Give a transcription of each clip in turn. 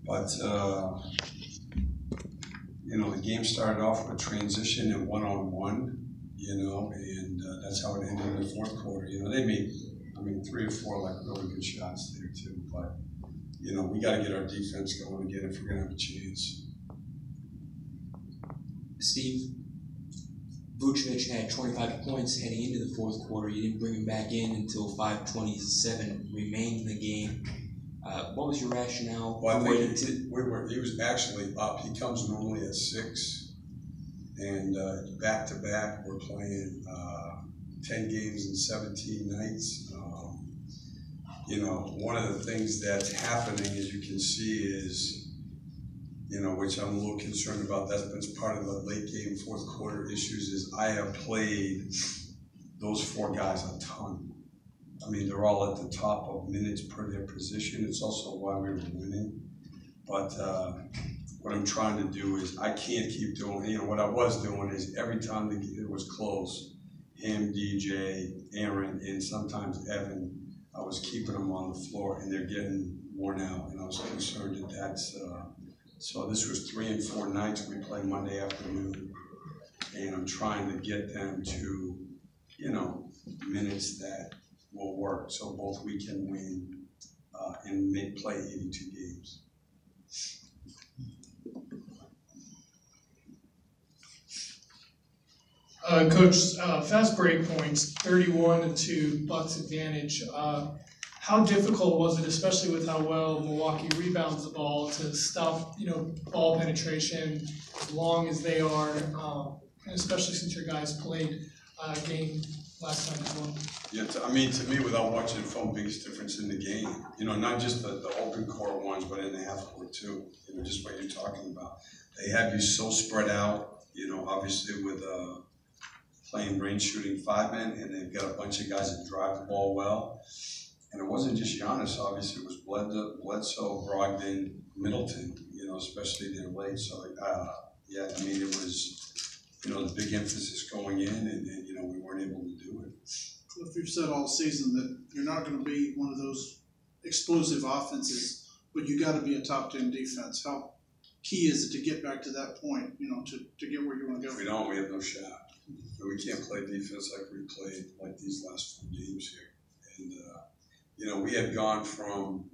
But you know, the game started off with transition and one-on-one. You know, and that's how it ended in the fourth quarter. You know, they made, I mean, 3 or 4 like really good shots there too. But you know, we got to get our defense going again if we're gonna have a chance. Steve, Vucevic had 25 points heading into the fourth quarter. You didn't bring him back in until 5:27 remained in the game. What was your rationale? Well, I think he was actually up. He comes normally at 6, and back to back we're playing 10 games in 17 nights. You know, one of the things that's happening, as you can see, is, you know, which I'm a little concerned about, that's been part of the late game fourth quarter issues, is I have played those 4 guys a ton. I mean, they're all at the top of minutes per their position. It's also why we were winning. But what I'm trying to do is, I can't keep doing, you know, what I was doing is every time it was close, him, DJ, Aaron, and sometimes Evan, I was keeping them on the floor, and they're getting worn out, and I was concerned that that's, so this was 3 and 4 nights we play Monday afternoon, and I'm trying to get them to, you know, minutes that will work, so both we can win and play 82 games. Coach, fast break points, 31 to Bucks advantage. How difficult was it, especially with how well Milwaukee rebounds the ball, to stop, you know, ball penetration as long as they are, and especially since your guys played a game last time as well? Yeah, I mean, to me, without watching the film, biggest difference in the game. You know, not just the open court ones, but in the half court too. You know, just what you're talking about. They have you so spread out. You know, obviously with playing range shooting 5-man, and they've got a bunch of guys that drive the ball well. And it wasn't just Giannis, obviously, it was Bledsoe, Brogdon, Middleton, you know, especially there late. So, yeah, I mean, it was, you know, the big emphasis going in, and you know, we weren't able to do it. Cliff, you've said all season that you're not going to be one of those explosive offenses, but you got to be a top 10 defense. How key is it to get back to that point, you know, to get where you want to go? We don't, we have no shot. We can't play defense like we played like these last 4 games here. And, you know, we had gone from,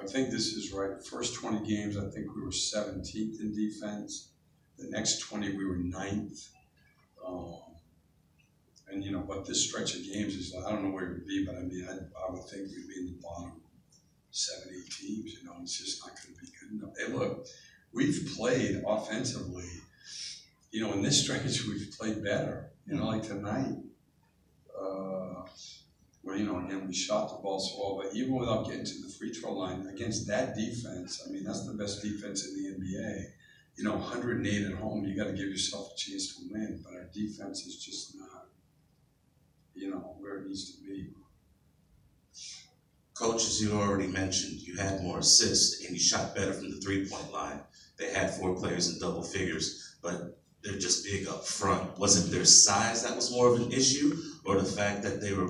I think this is right, the first 20 games, I think we were 17th in defense. The next 20, we were 9th. And, you know, but this stretch of games is like, I don't know where we'd be, but I mean, I would think we'd be in the bottom 7, 8 teams. You know, it's just not going to be good enough. Hey, look, we've played offensively. You know, in this stretch, we've played better. You know, like tonight, where, you know, again, we shot the ball so well, but even without getting to the free throw line, against that defense, I mean, that's the best defense in the NBA. You know, 108 at home, you got to give yourself a chance to win, but our defense is just not, you know, where it needs to be. Coach, as you already mentioned, you had more assists and you shot better from the three-point line. They had 4 players in double figures, but they're just big up front. Was it their size that was more of an issue, or the fact that they were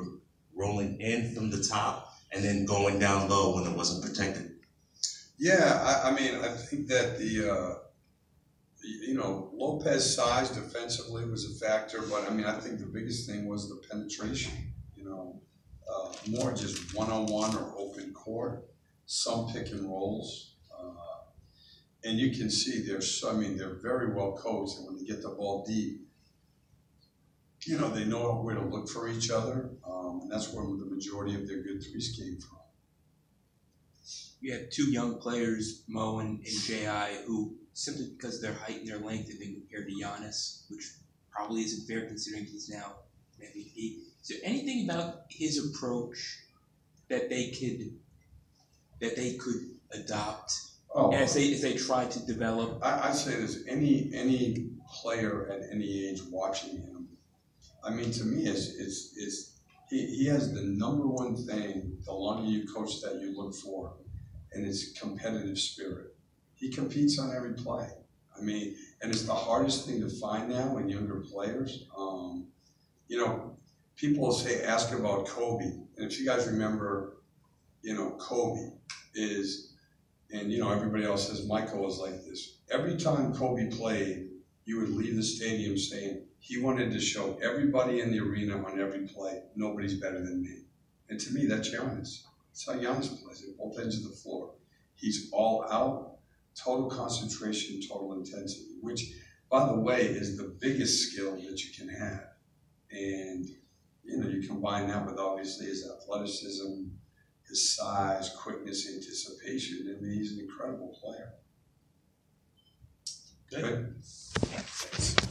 rolling in from the top and then going down low when it wasn't protected? Yeah, I mean, I think that you know, Lopez's size defensively was a factor, but I mean, I think the biggest thing was the penetration. You know, more just one-on-one or open court, some pick and rolls. And you can see they're very well coached, and when they get the ball deep, you know, they know where to look for each other, and that's where the majority of their good threes came from. You have 2 young players, Mo and J.I., who, simply because of their height and their length, have been compared to Giannis, which probably isn't fair considering he's now MVP. Is there anything about his approach that they could adopt as they try to develop? I'd say this: any player at any age watching him, I mean, to me, he has the number one thing. The longer you coach that, you look for, and it's competitive spirit. He competes on every play. I mean, and it's the hardest thing to find now in younger players. You know, people will ask about Kobe, and if you guys remember, you know, Kobe is, And, you know, everybody else says Michael was like this. Every time Kobe played, you would leave the stadium saying he wanted to show everybody in the arena on every play, nobody's better than me. And to me, that's Giannis. That's how Giannis plays at both ends of the floor. He's all out, total concentration, total intensity, which, by the way, is the biggest skill that you can have. And, you know, you combine that with obviously his athleticism, his size, quickness, anticipation. I mean, he's an incredible player. Good. Good.